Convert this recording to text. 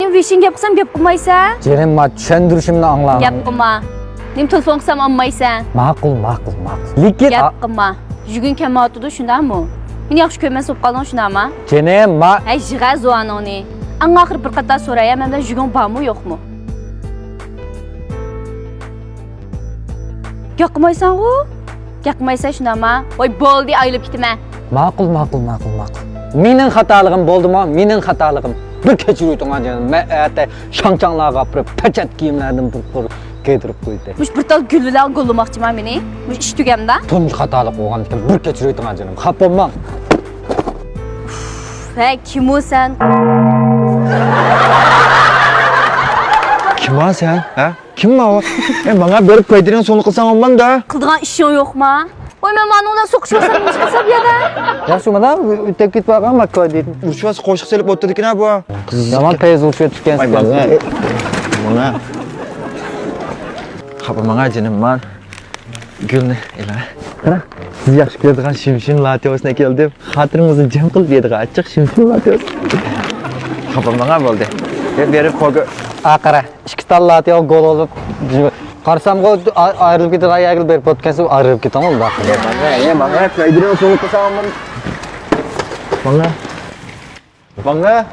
Wishing gap qilsam gap qilmaysan. Jenim ma tushuntirishimni angla. Gap qilma. Nim telefon qilsam olmaysan. Ma'qul. Lekin Gap qilma. Jugin kamayotdi shundami? Meni yaxshi ko'rmas bo'lib qolding shundami? jenim ma Ay jig'a zo'anoni. Anga oxir bir qator so'rayam, mendan jugin bormi yo'qmi? Gap qilmaysan-ku? Gap qilmaysan shundami? Voy bo'ldi, ayilib ketaman. ma'qul. Mening xatoligim bo'ldimi? Mening xatoligim. Bir kechiruyding jenim. Men ata shangchanglarga qapirib, pachat kiyimlardan bir kiydirib qo'ydi. Mush bir tal gul bilan qo'llamoqchiman meni. Mush ish tugamda. Tunç xatolik bo'lgan ekan, bir kechiruyding jenim. Xapolmang. Hey, kim o sen? Kim sen? Ha? Kim o? Bana berip koyduğun sonu kılsan olmam da. Qildigan ishing yo'qmi? Voy, men mana undan so'qishmasam nima qilsam yana? Yaxshi, mana o'tib ketib qolgan makka deydi. Uçvası koşuk selip oturduk ne bu? Zaman tez uçuyor tükensin. Bana. Kapı bana canım var. Gülne ila. Qara, siz yaxshi ko'radigan shimshim latiosuna keldim. Xatirimizni jam qil deydigan achchiq shimshim latios. Kapı bana bo'ldi. Berib qo'yga. Qara, ikki tallati yo gol olib, qarsam ayrılıp ketib, ayagil berib o'tkazib ayrılıp ketaman da. Bana koyduğun sonu kılsan olmam. Bana.